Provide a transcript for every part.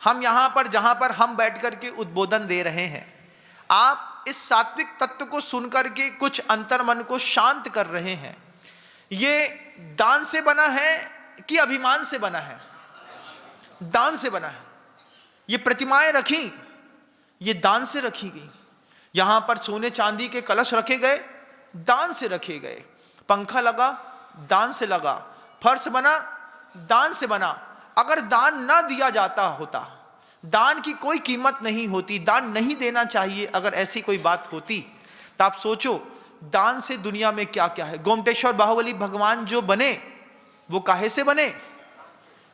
हम यहाँ पर जहाँ पर हम बैठ कर के उद्बोधन दे रहे हैं, आप इस सात्विक तत्व को सुनकर के कुछ अंतर्मन को शांत कर रहे हैं। ये दान से बना है कि अभिमान से बना है? दान से बना है। ये प्रतिमाएं रखी, ये दान से रखी गई। यहां पर सोने चांदी के कलश रखे गए, दान से रखे गए। पंखा लगा, दान से लगा। फर्श बना, दान से बना। अगर दान ना दिया जाता होता, दान की कोई कीमत नहीं होती, दान नहीं देना चाहिए, अगर ऐसी कोई बात होती, तो आप सोचो दान से दुनिया में क्या क्या है। गोमटेश्वर बाहुबली भगवान जो बने वो काहे से बने?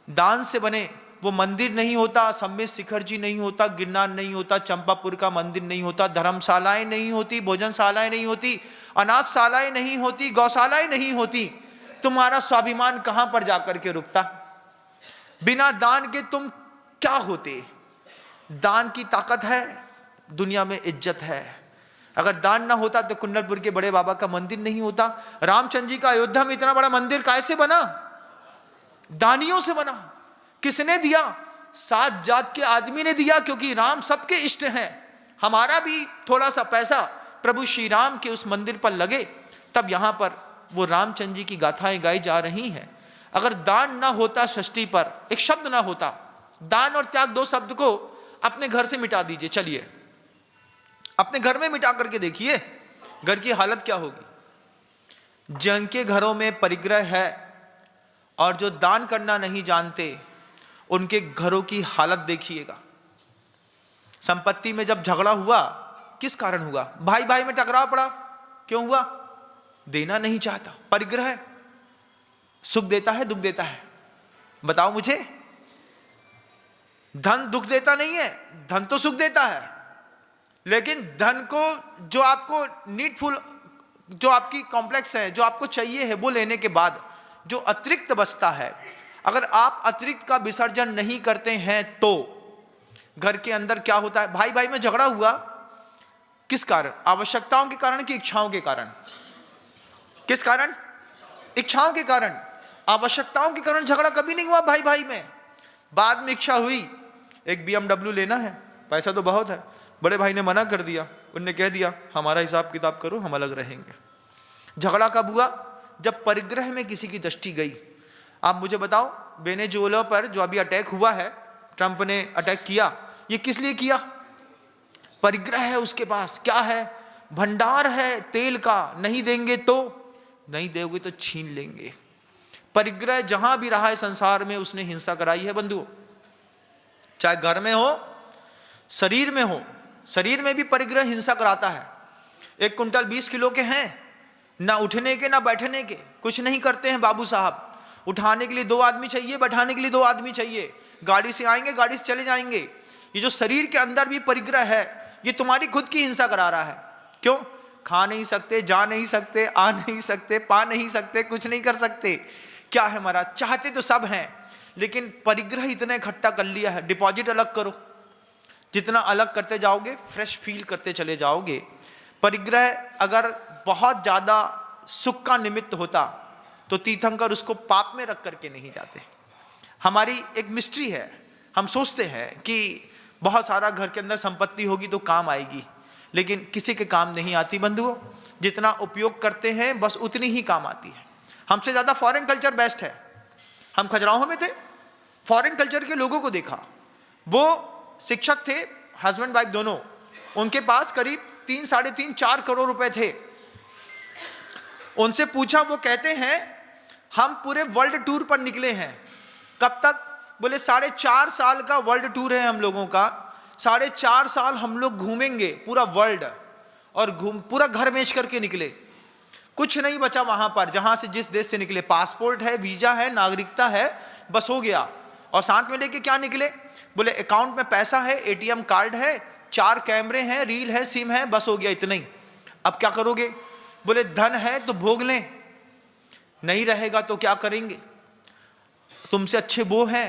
दान से बने। वो मंदिर नहीं होता, सम्मेत शिखर जी नहीं होता, गिरनार नहीं होता, चंपापुर का मंदिर नहीं होता, धर्मशालाएं नहीं होती, भोजनशालाएं नहीं होती, अनाथशालाएं नहीं होती, गौशालाएं नहीं होती, तुम्हारा स्वाभिमान कहां पर जाकर के रुकता? बिना दान के तुम क्या होते? दान की ताकत है, दुनिया में इज्जत है। अगर दान ना होता तो कुंडलपुर के बड़े बाबा का मंदिर नहीं होता। रामचंद्र जी का अयोध्या में इतना बड़ा मंदिर कैसे बना? दानियों से बना। किसने दिया? 7 जात के आदमी ने दिया, क्योंकि राम सबके इष्ट हैं। हमारा भी थोड़ा सा पैसा प्रभु श्री राम के उस मंदिर पर लगे, तब यहां पर वो रामचंद्र जी की गाथाएं गाई जा रही हैं। अगर दान ना होता, षष्ठी पर एक शब्द ना होता, दान और त्याग 2 शब्द को अपने घर से मिटा दीजिए। चलिए अपने घर में मिटा करके देखिए घर की हालत क्या होगी। जिनके घरों में परिग्रह है और जो दान करना नहीं जानते, उनके घरों की हालत देखिएगा। संपत्ति में जब झगड़ा हुआ, किस कारण हुआ? भाई भाई में टकराव पड़ा, क्यों हुआ? देना नहीं चाहता। परिग्रह सुख देता है, दुख देता है? बताओ मुझे। धन दुख देता नहीं है, धन तो सुख देता है। लेकिन धन को जो आपको नीडफुल, जो आपकी कॉम्प्लेक्स है, जो आपको चाहिए है, वो लेने के बाद जो अतिरिक्त बचता है, अगर आप अतिरिक्त का विसर्जन नहीं करते हैं तो घर के अंदर क्या होता है? भाई भाई में झगड़ा हुआ, किस कारण? आवश्यकताओं के कारण कि इच्छाओं के कारण? किस कारण? इच्छाओं के कारण। आवश्यकताओं के कारण झगड़ा कभी नहीं हुआ भाई भाई में। बाद में इच्छा हुई, एक BMW लेना है, पैसा तो बहुत है, बड़े भाई ने मना कर दिया। उनने कह दिया हमारा हिसाब किताब करो, हम अलग रहेंगे। झगड़ा कब हुआ? जब परिग्रह में किसी की दृष्टि गई। आप मुझे बताओ, वेनेजुएला पर जो अभी अटैक हुआ है, ट्रंप ने अटैक किया, ये किस लिए किया? परिग्रह है उसके पास। क्या है? भंडार है तेल का, नहीं देंगे तो, नहीं दोगे तो छीन लेंगे। परिग्रह जहां भी रहा है संसार में, उसने हिंसा कराई है बंधुओं। चाहे घर में हो, शरीर में हो, शरीर में भी परिग्रह हिंसा कराता है। 1 कुंटल 20 किलो के हैं, ना उठने के ना बैठने के, कुछ नहीं करते हैं बाबू साहब। उठाने के लिए 2 आदमी चाहिए, बैठाने के लिए 2 आदमी चाहिए। गाड़ी से आएंगे, गाड़ी से चले जाएंगे। ये जो शरीर के अंदर भी परिग्रह है, ये तुम्हारी खुद की हिंसा करा रहा है। क्यों? खा नहीं सकते, जा नहीं सकते, आ नहीं सकते, पा नहीं सकते, कुछ नहीं कर सकते। क्या है महाराज? चाहते तो सब हैं, लेकिन परिग्रह इतना इकट्ठा कर लिया है। डिपॉजिट अलग करो, जितना अलग करते जाओगे फ्रेश फील करते चले जाओगे। परिग्रह अगर बहुत ज्यादा सुख का निमित्त होता तो तीर्थंकर उसको पाप में रख करके नहीं जाते। हमारी एक मिस्ट्री है, हम सोचते हैं कि बहुत सारा घर के अंदर संपत्ति होगी तो काम आएगी, लेकिन किसी के काम नहीं आती बंधुओं। जितना उपयोग करते हैं बस उतनी ही काम आती है। हमसे ज्यादा फॉरेन कल्चर बेस्ट है। हम खजुराहो में थे, फॉरेन कल्चर के लोगों को देखा। वो शिक्षक थे, हस्बैंड वाइफ दोनों। उनके पास करीब 3, 3.5, 4 करोड़ रुपए थे। उनसे पूछा, वो कहते हैं हम पूरे वर्ल्ड टूर पर निकले हैं। कब तक? बोले 4.5 साल का वर्ल्ड टूर है हम लोगों का। 4.5 साल हम लोग घूमेंगे पूरा वर्ल्ड, और पूरा घर बेच करके निकले। कुछ नहीं बचा वहां पर, जहां से जिस देश से निकले। पासपोर्ट है, वीजा है, नागरिकता है, बस हो गया। और साथ में लेके क्या निकले? बोले अकाउंट में पैसा है, ATM कार्ड है, 4 कैमरे हैं, रील है, सिम है, बस हो गया इतना ही। अब क्या करोगे? बोले धन है तो भोग लें, नहीं रहेगा तो क्या करेंगे? तुमसे अच्छे वो हैं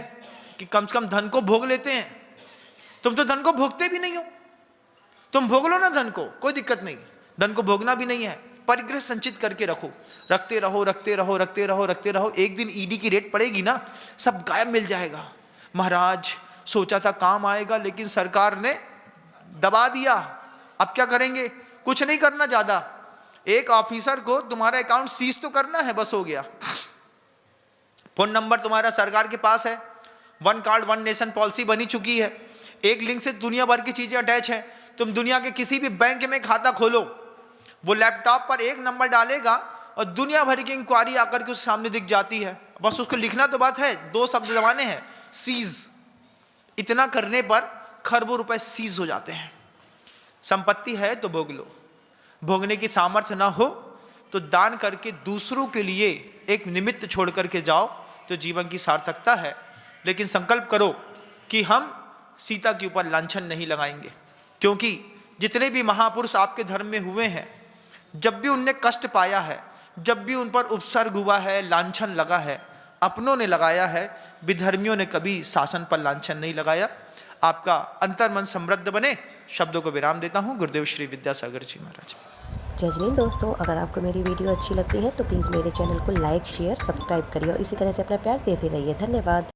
कि कम से कम धन को भोग लेते हैं। तुम तो धन को भोगते भी नहीं हो। तुम भोग लो ना धन को, कोई दिक्कत नहीं। धन को भोगना भी नहीं है। परिग्रह संचित करके रखो, रखते रहो, रखते रहो, रखते रहो, रखते रहो। एक दिन ईडी की रेट पड़ेगी ना, सब गायब मिल जाएगा। महाराज सोचा था काम आएगा, लेकिन सरकार ने दबा दिया। अब क्या करेंगे? कुछ नहीं करना ज्यादा, एक ऑफिसर को तुम्हारा अकाउंट सीज तो करना है, बस हो गया। फोन नंबर तुम्हारा सरकार के पास है, one card one nation policy बनी चुकी है, एक लिंक से दुनिया भर की चीजें अटैच है। तुम दुनिया के किसी भी बैंक में खाता खोलो, वो लैपटॉप पर एक नंबर डालेगा और दुनिया भर की इंक्वायरी आकर के उसके सामने दिख जाती है। बस उसको लिखना तो बात है, 2 शब्द दबाने हैं, सीज। इतना करने पर खरबों रुपए सीज हो जाते हैं। संपत्ति है तो भोग लो, भोगने की सामर्थ्य ना हो तो दान करके दूसरों के लिए एक निमित्त छोड़ करके जाओ तो जीवन की सार्थकता है। लेकिन संकल्प करो कि हम सीता के ऊपर लांछन नहीं लगाएंगे, क्योंकि जितने भी महापुरुष आपके धर्म में हुए हैं, जब भी उनने कष्ट पाया है, जब भी उन पर उपसर्ग हुआ है, लांछन लगा है, अपनों ने लगाया है, विधर्मियों ने कभी शासन पर लांछन नहीं लगाया। आपका अंतर्मन समृद्ध बने। शब्दों को विराम देता हूँ। गुरुदेव श्री विद्यासागर जी महाराज। जय हिंद दोस्तों, अगर आपको मेरी वीडियो अच्छी लगती है तो प्लीज़ मेरे चैनल को लाइक शेयर सब्सक्राइब करिए और इसी तरह से अपना प्यार देते रहिए। धन्यवाद।